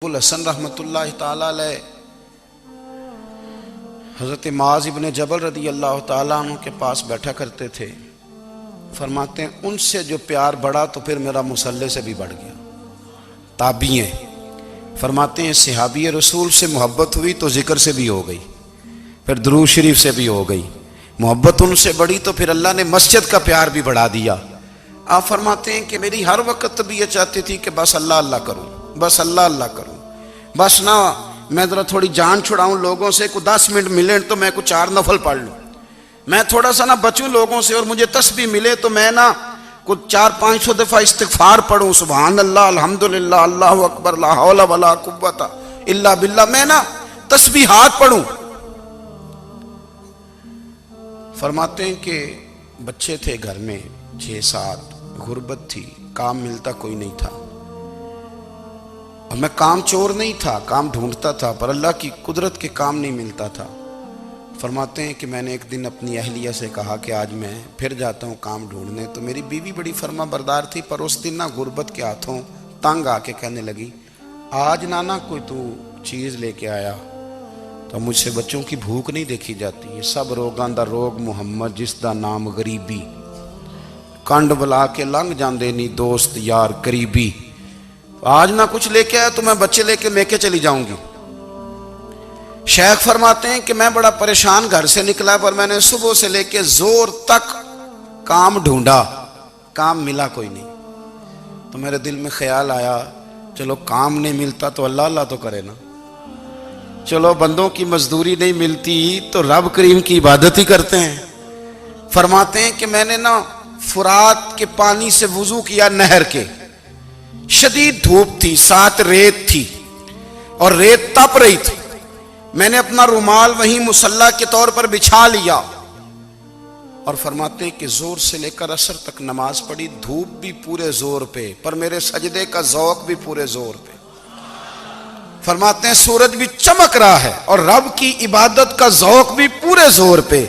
الحسن رحمۃ اللہ تعالیٰ علیہ حضرت معاذ ابن جبل رضی اللہ تعالیٰ عنہ کے پاس بیٹھا کرتے تھے۔ فرماتے ہیں ان سے جو پیار بڑھا تو پھر میرا مصلی سے بھی بڑھ گیا۔ تابعی ہیں، فرماتے ہیں صحابی رسول سے محبت ہوئی تو ذکر سے بھی ہو گئی، پھر درود شریف سے بھی ہو گئی، محبت ان سے بڑھی تو پھر اللہ نے مسجد کا پیار بھی بڑھا دیا۔ آپ فرماتے ہیں کہ میری ہر وقت طبیعت چاہتی تھی کہ بس اللہ اللہ کروں، بس اللہ اللہ کروں، بس نہ میں ذرا تھوڑی جان چھڑاؤں لوگوں سے، کوئی 10 منٹ ملے تو میں کوئی 4 نفل پڑھ لوں، میں تھوڑا سا نہ بچوں لوگوں سے، اور مجھے تسبیح ملے تو میں نہ کوئی 400-500 دفعہ استغفار پڑھوں، سبحان اللہ الحمدللہ اللہ اکبر لا حول ولا قوت الا باللہ، میں نہ تسبیحات پڑھوں۔ فرماتے ہیں کہ بچے تھے گھر میں 6-7، غربت تھی، کام ملتا کوئی نہیں تھا، اور میں کام چور نہیں تھا، کام ڈھونڈتا تھا، پر اللہ کی قدرت کے کام نہیں ملتا تھا۔ فرماتے ہیں کہ میں نے ایک دن اپنی اہلیہ سے کہا کہ آج میں پھر جاتا ہوں کام ڈھونڈنے، تو میری بیوی بڑی فرما بردار تھی، پر اس دن نہ غربت کے ہاتھوں تنگ آ کے کہنے لگی آج نانا کوئی تو چیز لے کے آیا، تو مجھ سے بچوں کی بھوک نہیں دیکھی جاتی، یہ سب روگاں دا روگ محمد جس دا نام غریبی، کنڈ بلا کے لنگ جاندے نہیں دوست یار قریبی، آج نہ کچھ لے کے آیا تو میں بچے لے کے میکے چلی جاؤں گی۔ شیخ فرماتے ہیں کہ میں بڑا پریشان گھر سے نکلا، پر میں نے صبح سے لے کے زور تک کام ڈھونڈا، کام ملا کوئی نہیں، تو میرے دل میں خیال آیا چلو کام نہیں ملتا تو اللہ اللہ تو کرے نا، چلو بندوں کی مزدوری نہیں ملتی تو رب کریم کی عبادت ہی کرتے ہیں۔ فرماتے ہیں کہ میں نے نا فرات کے پانی سے وضو کیا، نہر کے، شدید دھوپ تھی، ساتھ ریت تھی اور ریت تپ رہی تھی، میں نے اپنا رومال وہیں مصلی کے طور پر بچھا لیا، اور فرماتے ہیں کہ زور سے لے کر عصر تک نماز پڑھی، دھوپ بھی پورے زور پہ، پر میرے سجدے کا ذوق بھی پورے زور پہ۔ فرماتے ہیں سورج بھی چمک رہا ہے اور رب کی عبادت کا ذوق بھی پورے زور پہ،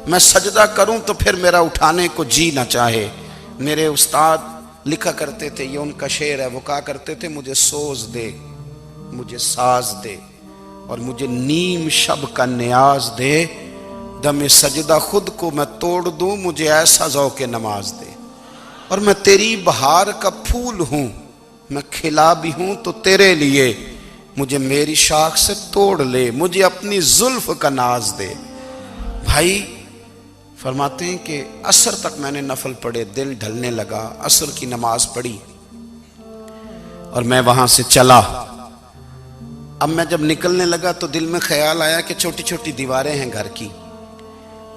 میں سجدہ کروں تو پھر میرا اٹھانے کو جی نہ چاہے۔ میرے استاد لکھا کرتے تھے، یہ ان کا شعر ہے، وہ کہا کرتے تھے مجھے سوز دے، مجھے ساز دے، اور مجھے نیم شب کا نیاز دے، دم سجدہ خود کو میں توڑ دوں، مجھے ایسا ذوق نماز دے، اور میں تیری بہار کا پھول ہوں، میں کھلا بھی ہوں تو تیرے لیے، مجھے میری شاخ سے توڑ لے، مجھے اپنی زلف کا ناز دے۔ بھائی فرماتے ہیں کہ عصر تک میں نے نفل پڑھے، دل ڈھلنے لگا، عصر کی نماز پڑھی اور میں وہاں سے چلا۔ اب میں جب نکلنے لگا تو دل میں خیال آیا کہ چھوٹی چھوٹی دیواریں ہیں گھر کی،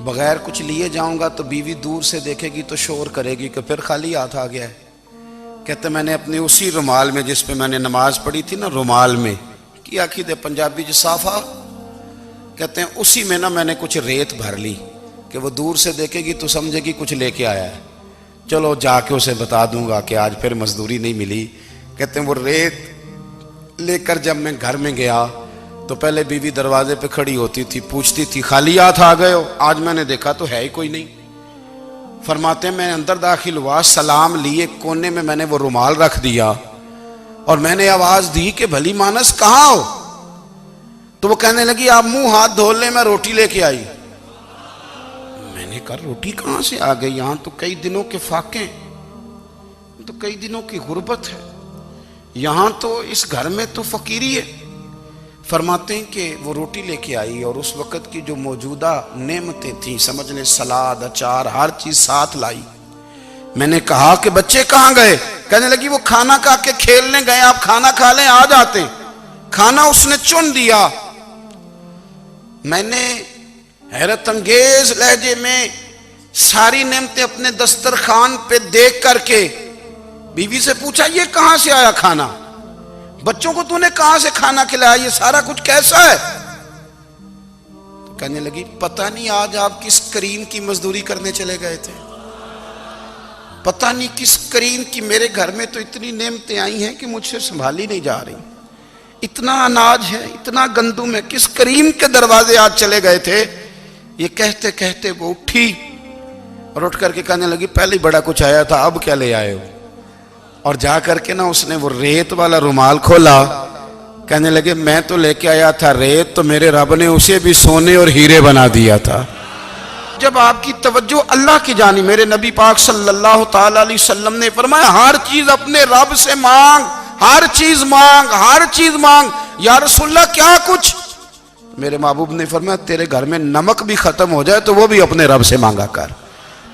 بغیر کچھ لیے جاؤں گا تو بیوی دور سے دیکھے گی تو شور کرے گی کہ پھر خالی ہاتھ آ گیا ہے۔ کہتے میں نے اپنے اسی رومال میں جس پہ میں نے نماز پڑھی تھی نا، رومال میں کی آخی دے پنجابی جو صافہ کہتے ہیں، اسی میں نا میں نے کچھ ریت بھر لی کہ وہ دور سے دیکھے گی تو سمجھے گی کچھ لے کے آیا ہے، چلو جا کے اسے بتا دوں گا کہ آج پھر مزدوری نہیں ملی۔ کہتے ہیں وہ ریت لے کر جب میں گھر میں گیا تو پہلے بیوی دروازے پہ کھڑی ہوتی تھی، پوچھتی تھی خالی ہاتھ آ گئے ہو؟ آج میں نے دیکھا تو ہے ہی کوئی نہیں۔ فرماتے ہیں میں اندر داخل ہوا، سلام لیے، کونے میں نے وہ رومال رکھ دیا اور میں نے آواز دی کہ بھلی مانس کہاں ہو؟ تو وہ کہنے لگی آپ منہ ہاتھ دھو لیں، میں روٹی لے کے آئی۔ میں نے کہا روٹی کہاں سے آ گئی؟ یہاں تو کئی دنوں کے فاقے، تو کئی دنوں کی غربت ہے، یہاں تو اس گھر میں تو فقیری ہے۔ فرماتے ہیں کہ وہ روٹی لے کے آئی اور اس وقت کی جو موجودہ نعمتیں تھیں، سمجھ لیں سلاد، اچار، ہر چیز ساتھ لائی۔ میں نے کہا کہ بچے کہاں گئے؟ کہنے لگی وہ کھانا کھا کے کھیلنے گئے، آپ کھانا کھا لیں آ جاتے۔ کھانا اس نے چن دیا۔ میں نے حیرت انگیز لہجے میں ساری نعمتیں اپنے دسترخوان پہ دیکھ کر کے بیوی سے پوچھا یہ کہاں سے آیا کھانا؟ بچوں کو تو نے کہاں سے کھانا کھلایا؟ یہ سارا کچھ کیسا ہے؟ تو کہنے لگی پتہ نہیں آج آپ کس کریم کی مزدوری کرنے چلے گئے تھے، پتہ نہیں کس کریم کی، میرے گھر میں تو اتنی نعمتیں آئی ہیں کہ مجھ سے سنبھالی نہیں جا رہی، اتنا اناج ہے، اتنا گندم ہے، کس کریم کے دروازے آج چلے گئے تھے؟ یہ کہتے کہتے وہ اٹھی اور اٹھ کر کے کہنے لگی پہلے ہی بڑا کچھ آیا تھا، اب کیا لے آئے ہو؟ اور جا کر کے نا اس نے وہ ریت والا رومال کھولا کہنے لگے میں تو لے کے آیا تھا ریت، تو میرے رب نے اسے بھی سونے اور ہیرے بنا دیا تھا۔ جب آپ کی توجہ اللہ کی جانب، میرے نبی پاک صلی اللہ تعالی علیہ وسلم نے فرمایا ہر چیز اپنے رب سے مانگ، ہر چیز مانگ، ہر چیز مانگ۔ یا رسول اللہ کیا کچھ؟ میرے محبوب نے فرمایا تیرے گھر میں نمک بھی ختم ہو جائے تو وہ بھی اپنے رب سے مانگا کر،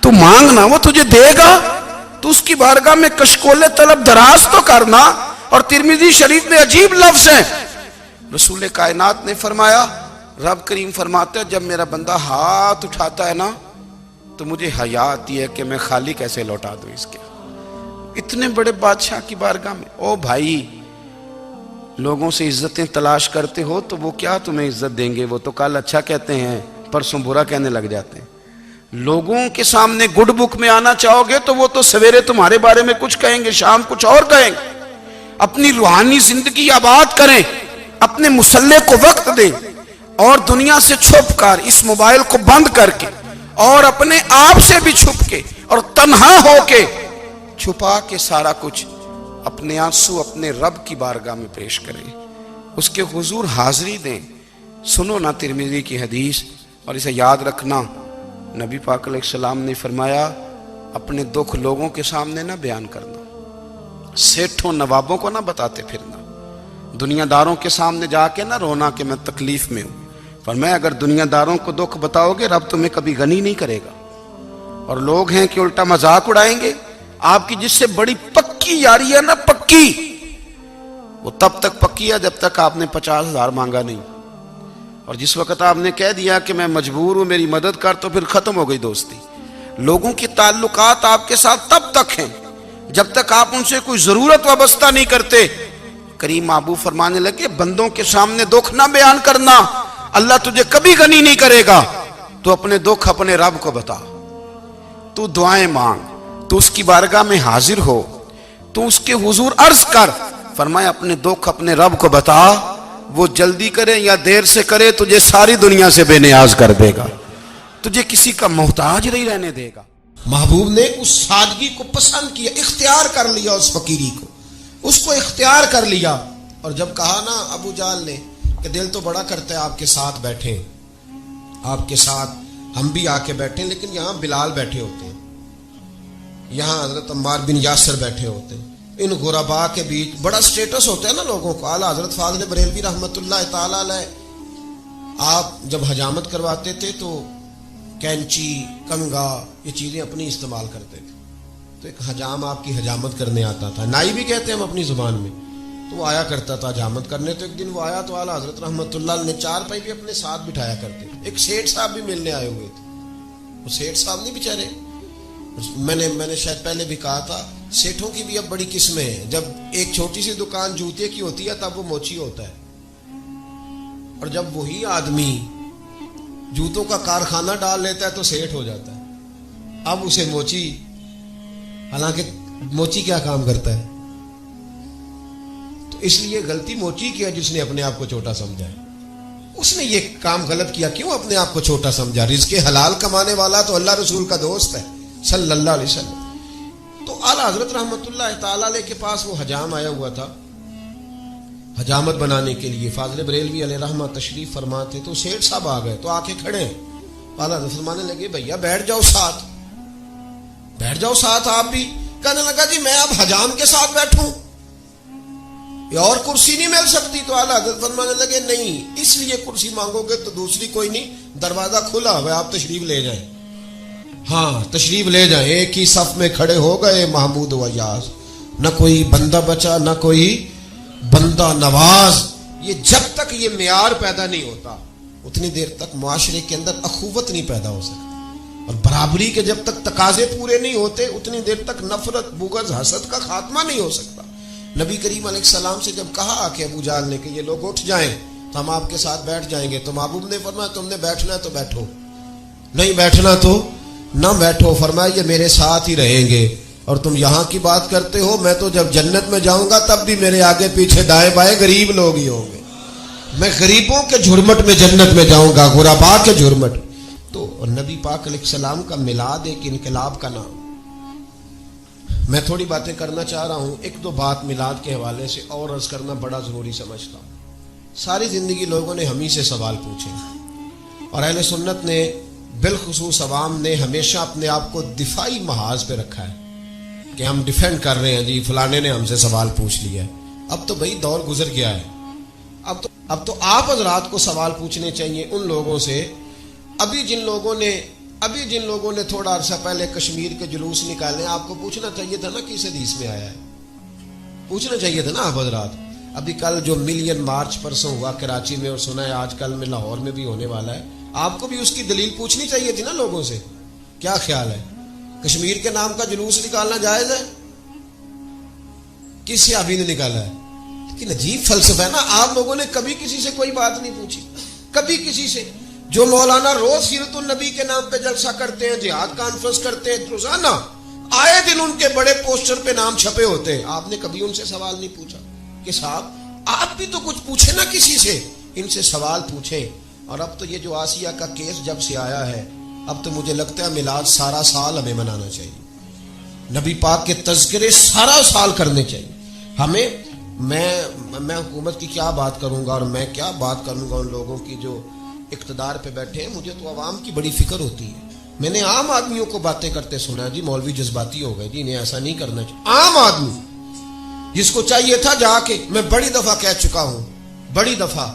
تو مانگنا وہ تجھے دے گا، تو اس کی بارگاہ میں کشکول طلب دراز تو کرنا۔ اور ترمذی شریف میں عجیب لفظ ہیں، رسول کائنات نے فرمایا، رب کریم فرماتے ہیں جب میرا بندہ ہاتھ اٹھاتا ہے نا تو مجھے حیا آتی ہے کہ میں خالی کیسے لوٹا دوں اس کے۔ اتنے بڑے بادشاہ کی بارگاہ میں، او بھائی لوگوں سے عزتیں تلاش کرتے ہو تو وہ کیا تمہیں عزت دیں گے؟ وہ تو کل اچھا کہتے ہیں پرسوں برا کہنے لگ جاتے ہیں۔ لوگوں کے سامنے گڈ بک میں آنا چاہو گے تو وہ تو سویرے تمہارے بارے میں کچھ کہیں گے، شام کچھ اور کہیں گے۔ اپنی روحانی زندگی آباد کریں، اپنے مسلح کو وقت دیں، اور دنیا سے چھپ کر اس موبائل کو بند کر کے اور اپنے آپ سے بھی چھپ کے اور تنہا ہو کے چھپا کے سارا کچھ اپنے آنسو اپنے رب کی بارگاہ میں پیش کریں، اس کے حضور حاضری دیں۔ سنو نا ترمذی کی حدیث، اور اسے یاد رکھنا، نبی پاک علیہ السلام نے فرمایا اپنے دکھ لوگوں کے سامنے نہ بیان کرنا، سیٹھوں نوابوں کو نہ بتاتے پھرنا، دنیا داروں کے سامنے جا کے نہ رونا کہ میں تکلیف میں ہوں۔ فرمایا اگر دنیا داروں کو دکھ بتاؤ گے رب تمہیں کبھی غنی نہیں کرے گا، اور لوگ ہیں کہ الٹا مذاق اڑائیں گے۔ آپ کی جس سے بڑی پکی یاری ہے نا، پکی، وہ تب تک پکی ہے جب تک آپ نے 50,000 مانگا نہیں، اور جس وقت آپ نے کہہ دیا کہ میں مجبور ہوں میری مدد کر تو پھر ختم ہو گئی دوستی۔ لوگوں کی تعلقات آپ کے ساتھ تب تک ہیں جب تک آپ ان سے کوئی ضرورت وابستہ نہیں کرتے۔ کریم محبوب فرمانے لگے بندوں کے سامنے دکھ نہ بیان کرنا، اللہ تجھے کبھی غنی نہیں کرے گا، تو اپنے دکھ اپنے رب کو بتا، تو دعائیں مانگ، تو اس کی بارگاہ میں حاضر ہو، تو اس کے حضور عرض کر۔ فرمایا اپنے دکھ اپنے رب کو بتا، وہ جلدی کرے یا دیر سے کرے تجھے ساری دنیا سے بے نیاز کر دے گا، تجھے کسی کا محتاج نہیں رہنے دے گا۔ محبوب نے اس سادگی کو پسند کیا، اختیار کر لیا، اس فقیری کو، اس کو اختیار کر لیا۔ اور جب کہا نا ابو جہل نے کہ دل تو بڑا کرتا ہے آپ کے ساتھ بیٹھیں، آپ کے ساتھ ہم بھی آ کے بیٹھیں، لیکن یہاں بلال بیٹھے ہوتے ہیں، یہاں حضرت عمار بن یاسر بیٹھے ہوتے ہیں، ان غرباء کے بیچ بڑا سٹیٹس ہوتا ہے نا لوگوں کو۔ اعلیٰ حضرت فاضل بریلوی رحمۃ اللہ تعالی علیہ آپ جب حجامت کرواتے تھے تو کینچی، کنگا، یہ چیزیں اپنی استعمال کرتے تھے، تو ایک حجام آپ کی حجامت کرنے آتا تھا، نائی بھی کہتے ہیں ہم اپنی زبان میں، تو وہ آیا کرتا تھا حجامت کرنے۔ تو ایک دن وہ آیا تو اعلیٰ حضرت رحمۃ اللہ نے 4 پائی بھی اپنے ساتھ بٹھایا کرتے تھے۔ ایک سیٹھ صاحب بھی ملنے آئے ہوئے تھے، وہ سیٹھ صاحب نہیں بیچارے، میں نے شاید پہلے بھی کہا تھا سیٹھوں کی بھی اب بڑی قسمیں ہیں۔ جب ایک چھوٹی سی دکان جوتے کی ہوتی ہے تب وہ موچی ہوتا ہے، اور جب وہی آدمی جوتوں کا کارخانہ ڈال لیتا ہے تو سیٹھ ہو جاتا ہے۔ اب اسے موچی، حالانکہ موچی کیا کام کرتا ہے؟ تو اس لیے غلطی موچی کیا جس نے اپنے آپ کو چھوٹا سمجھا ہے، اس نے یہ کام غلط کیا، کیوں اپنے آپ کو چھوٹا سمجھا؟ رزق حلال کمانے والا تو اللہ رسول کا دوست ہے صلی اللہ علیہ وسلم۔ تو اعلیٰ حضرت رحمۃ اللہ تعالی علیہ کے پاس وہ حجام آیا ہوا تھا حجامت بنانے کے لیے، فاضل بریلوی علیہ رحمہ تشریف فرماتے، تو سیٹھ صاحب آ گئے تو آ کے کھڑے ہیں، اعلیٰ حضرت فرمانے لگے بھیا بیٹھ جاؤ ساتھ، بیٹھ جاؤ ساتھ آپ بھی۔ کہنے لگا جی میں اب حجام کے ساتھ بیٹھوں، یہ اور کرسی نہیں مل سکتی؟ تو اعلیٰ حضرت فرمانے لگے نہیں، اس لیے کرسی مانگو گے تو دوسری کوئی نہیں، دروازہ کھلا ہوا ہے، آپ تشریف لے جائیں۔ ہاں تشریف لے جائیں۔ ایک ہی صف میں کھڑے ہو گئے محمود و ایاز، نہ کوئی بندہ بچا نہ کوئی بندہ نواز۔ یہ جب تک یہ معیار پیدا نہیں ہوتا اتنی دیر تک معاشرے کے اندر اخوت نہیں پیدا ہو سکتی، اور برابری کے جب تک تقاضے پورے نہیں ہوتے اتنی دیر تک نفرت، بغض، حسد کا خاتمہ نہیں ہو سکتا۔ نبی کریم علیہ السلام سے جب کہا کہ ابو جہل نے کہ یہ لوگ اٹھ جائیں تو ہم آپ کے ساتھ بیٹھ جائیں گے، تو محبوب نے فرمایا تم نے بیٹھنا ہے تو بیٹھو، نہیں بیٹھنا تو نہ بیٹھو۔ فرمایا یہ میرے ساتھ ہی رہیں گے، اور تم یہاں کی بات کرتے ہو، میں تو جب جنت میں جاؤں گا تب بھی میرے آگے پیچھے دائیں بائیں غریب لوگ ہی ہوں گے، میں غریبوں کے جھرمٹ میں جنت میں جاؤں گا، غرباء کے جھرمٹ۔ تو نبی پاک علیہ السلام کا میلاد ایک انقلاب کا نام۔ میں تھوڑی باتیں کرنا چاہ رہا ہوں، ایک دو بات میلاد کے حوالے سے اور عرض کرنا بڑا ضروری سمجھتا ہوں۔ ساری زندگی لوگوں نے ہم ہی سے سوال پوچھے، اور اہل سنت نے بالخصوص عوام نے ہمیشہ اپنے آپ کو دفاعی محاذ پہ رکھا ہے کہ ہم ڈیفینڈ کر رہے ہیں، جی فلانے نے ہم سے سوال پوچھ لیا ہے۔ اب تو بھئی دور گزر گیا ہے، اب تو آپ حضرات کو سوال پوچھنے چاہیے ان لوگوں سے۔ ابھی جن لوگوں نے تھوڑا عرصہ پہلے کشمیر کے جلوس نکالے، آپ کو پوچھنا چاہیے تھا نا کس حدیث میں آیا ہے، پوچھنا چاہیے تھا نا آپ حضرات۔ ابھی کل جو ملین مارچ پرسوں ہوا کراچی میں، اور سنا ہے آج کل میں لاہور میں بھی ہونے والا ہے، آپ کو بھی اس کی دلیل پوچھنی چاہیے تھی نا لوگوں سے۔ کیا خیال ہے، کشمیر کے نام کا جلوس نکالنا جائز ہے؟ کس صحابی نے نکالا ہے؟ لیکن عجیب فلسفہ ہے نا، آپ لوگوں نے کبھی کسی سے کوئی بات نہیں پوچھی، کبھی کسی سے۔ جو مولانا روز سیرت النبی کے نام پہ جلسہ کرتے ہیں، جہاد کانفرنس کرتے ہیں روزانہ، آئے دن ان کے بڑے پوسٹر پہ نام چھپے ہوتے ہیں، آپ نے کبھی ان سے سوال نہیں پوچھا کہ صاحب آپ بھی تو کچھ پوچھیں نا کسی سے، ان سے سوال پوچھیں۔ اور اب تو یہ جو آسیہ کا کیس جب سے آیا ہے، اب تو مجھے لگتا ہے میلاد سارا سال ہمیں منانا چاہیے، نبی پاک کے تذکرے سارا سال کرنے چاہیے ہمیں۔ میں حکومت کی کیا بات کروں گا، اور میں کیا بات کروں گا ان لوگوں کی جو اقتدار پہ بیٹھے ہیں، مجھے تو عوام کی بڑی فکر ہوتی ہے۔ میں نے عام آدمیوں کو باتیں کرتے سنا، جی مولوی جذباتی ہو گئے، جی انہیں ایسا نہیں کرنا چاہیے۔ عام آدمی جس کو چاہیے تھا جا کے، میں بڑی دفعہ کہہ چکا ہوں، بڑی دفعہ،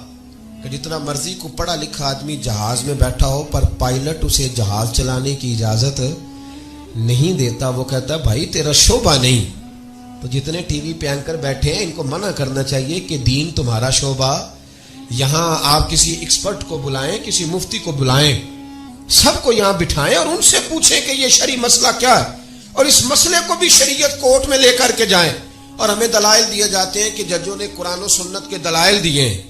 کہ جتنا مرضی کو پڑھا لکھا آدمی جہاز میں بیٹھا ہو، پر پائلٹ اسے جہاز چلانے کی اجازت نہیں دیتا، وہ کہتا ہے بھائی تیرا شعبہ نہیں۔ تو جتنے ٹی وی پہ اینکر بیٹھے ہیں ان کو منع کرنا چاہیے کہ دین تمہارا شعبہ، یہاں آپ کسی ایکسپرٹ کو بلائیں، کسی مفتی کو بلائیں، سب کو یہاں بٹھائیں اور ان سے پوچھیں کہ یہ شرعی مسئلہ کیا ہے، اور اس مسئلے کو بھی شریعت کورٹ میں لے کر کے جائیں۔ اور ہمیں دلائل دیے جاتے ہیں کہ ججوں نے قرآن و سنت کے دلائل دیے ہیں،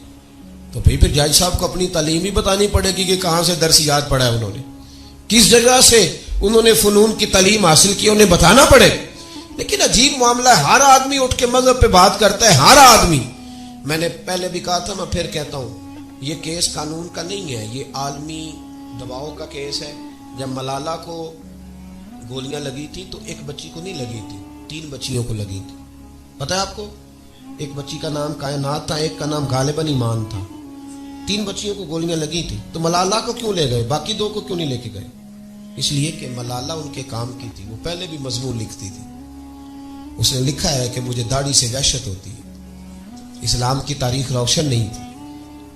تو پھر جج صاحب کو اپنی تعلیم ہی بتانی پڑے گی کہ کہاں سے درس یاد پڑا ہے، انہوں نے کس جگہ سے انہوں نے فنون کی تعلیم حاصل کی، انہیں بتانا پڑے۔ لیکن عجیب معاملہ ہے، ہر آدمی اٹھ کے مذہب پہ بات کرتا ہے، ہر آدمی۔ میں نے پہلے بھی کہا تھا، میں پھر کہتا ہوں، یہ کیس قانون کا نہیں ہے، یہ عالمی دباؤ کا کیس ہے۔ جب ملالہ کو گولیاں لگی تھی تو ایک بچی کو نہیں لگی تھی، 3 بچیوں کو لگی تھی، پتہ ہے آپ کو؟ ایک بچی کا نام کائنات تھا، ایک کا نام غالباً ایمان تھا، 3 بچیوں کو گولیاں لگی تھی۔ تو ملالہ کو کیوں لے گئے، باقی 2 کو کیوں نہیں لے کے گئے؟ اس لیے کہ ملالہ ان کے کام کی تھی، وہ پہلے بھی مضمون لکھتی تھی، اس نے لکھا ہے کہ مجھے داڑھی سے وحشت ہوتی ہے، اسلام کی تاریخ روشن نہیں تھی۔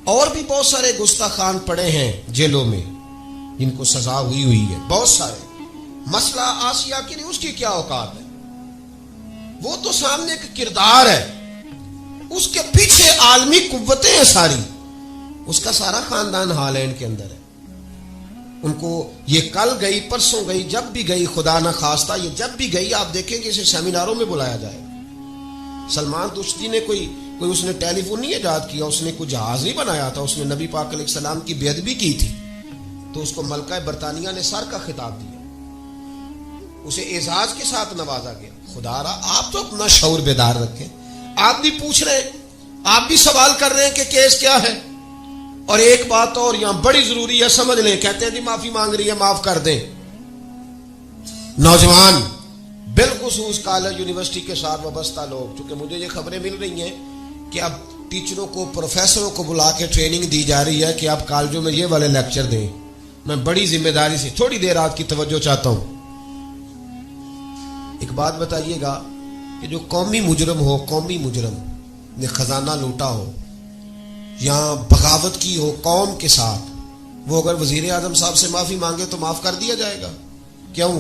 اور بھی بہت سارے گستاخان پڑے ہیں جیلوں میں جن کو سزا ہوئی ہے، بہت سارے۔ مسئلہ آسیہ کی نہیں، اس کی کیا اوقات ہے، وہ تو سامنے ایک کردار ہے، اس کے پیچھے عالمی قوتیں ہیں ساری، اس کا سارا خاندان ہالینڈ کے اندر ہے۔ ان کو یہ کل گئی، پرسوں گئی، جب بھی گئی، خدا نہ خواستہ یہ جب بھی گئی، آپ دیکھیں کہ اسے سیمیناروں میں بلایا جائے۔ سلمان رشدی نے کوئی اس نے ٹیلی فون نہیں ایجاد کیا، اس نے کوئی جہاز نہیں بنایا تھا، اس نے نبی پاک علیہ السلام کی بے ادبی کی تھی تو اس کو ملکہ برطانیہ نے سر کا خطاب دیا، اسے اعزاز کے ساتھ نوازا گیا۔ خدا را آپ تو اپنا شعور بیدار رکھیں، آپ بھی پوچھ رہے ہیں، آپ بھی سوال کر رہے ہیں کہ کیس کیا ہے۔ اور ایک بات اور یہاں بڑی ضروری ہے، سمجھ لیں، کہتے ہیں جی معافی مانگ رہی ہے، معاف کر دیں۔ نوجوان بالخصوص کالج یونیورسٹی کے ساتھ وابستہ لوگ، چونکہ مجھے یہ خبریں مل رہی ہیں کہ اب ٹیچروں کو، پروفیسروں کو بلا کے ٹریننگ دی جا رہی ہے کہ آپ کالجوں میں یہ والے لیکچر دیں۔ میں بڑی ذمہ داری سے تھوڑی دیر آپ کی توجہ چاہتا ہوں۔ ایک بات بتائیے گا کہ جو قومی مجرم ہو، قومی مجرم نے خزانہ لوٹا ہو یا بغاوت کی ہو قوم کے ساتھ، وہ اگر وزیر اعظم صاحب سے معافی مانگے تو معاف کر دیا جائے گا؟ کیوں؟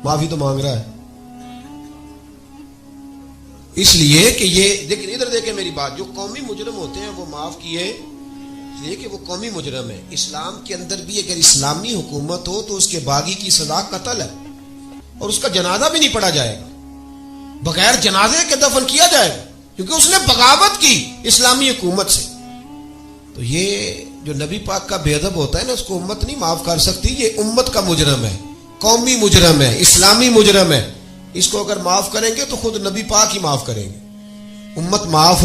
معافی تو مانگ رہا ہے، اس لیے کہ یہ لیکن ادھر دیکھیں میری بات، جو قومی مجرم ہوتے ہیں وہ معاف کیے اس لیے کہ وہ قومی مجرم ہے۔ اسلام کے اندر بھی اگر اسلامی حکومت ہو تو اس کے باغی کی سزا قتل ہے، اور اس کا جنازہ بھی نہیں پڑھا جائے گا، بغیر جنازے کے دفن کیا جائے گا، کیونکہ اس نے بغاوت کی اسلامی حکومت سے۔ تو یہ جو نبی پاک کا بے ادب ہوتا ہے نا، اس کو امت نہیں معاف کر سکتی، یہ امت کا مجرم ہے، قومی مجرم ہے، اسلامی مجرم ہے۔ اس کو اگر معاف کریں گے تو خود نبی پاک ہی معاف کریں گے، امت معاف۔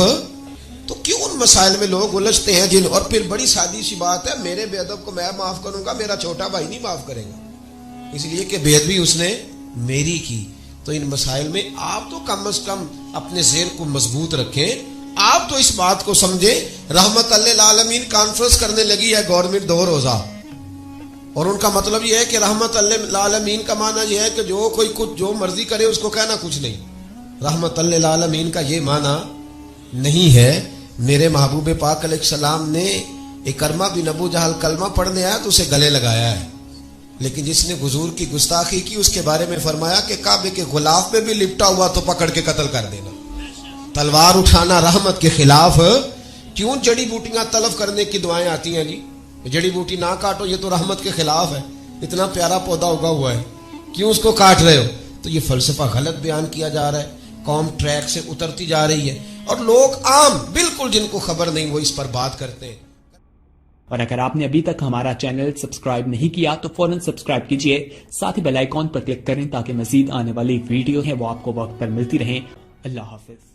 تو کیوں ان مسائل میں لوگ الجھتے ہیں اور پھر بڑی سادی سی بات ہے، میرے بے ادب کو میں معاف کروں گا، میرا چھوٹا بھائی نہیں معاف کرے گا، اس لیے کہ بے ادبی اس نے میری کی۔ تو ان مسائل میں آپ تو کم از کم اپنے ذہن کو مضبوط رکھیں، آپ تو اس بات کو سمجھے رحمت للعالمین کانفرنس کرنے لگی ہے گورنمنٹ 2 روزہ، اور ان کا مطلب یہ ہے کہ رحمت للعالمین کا معنی یہ ہے کہ جو کوئی کچھ جو مرضی کرے اس کو کہنا کچھ نہیں۔ رحمت للعالمین کا یہ معنی نہیں ہے۔ میرے محبوب پاک علیہ السلام نے اکرمہ بن ابو جہل کلمہ پڑھنے آیا تو اسے گلے لگایا ہے، لیکن جس نے حضور کی گستاخی کی اس کے بارے میں فرمایا کہ کعبے کے غلاف میں بھی لپٹا ہوا تو پکڑ کے قتل کر دینا۔ تلوار اٹھانا رحمت کے خلاف۔ کیوں جڑی بوٹیاں طلب کرنے کی دعائیں آتی ہیں جی؟ جڑی بوٹی نہ کاٹو، یہ تو رحمت کے خلاف ہے، اتنا پیارا پودا اگا ہوا ہے، کیوں اس کو کاٹ رہے ہو؟ تو یہ فلسفہ غلط بیان کیا جا رہا ہے، قوم ٹریک سے اترتی جا رہی ہے، اور لوگ عام بالکل جن کو خبر نہیں وہ اس پر بات کرتے ہیں۔ اور اگر آپ نے ابھی تک ہمارا چینل سبسکرائب نہیں کیا تو فوراً سبسکرائب کیجئے، ساتھ ہی بیل آئیکن پر کلک کریں تاکہ مزید آنے والی ویڈیو ہیں وہ آپ کو وقت پر ملتی رہیں۔ اللہ حافظ۔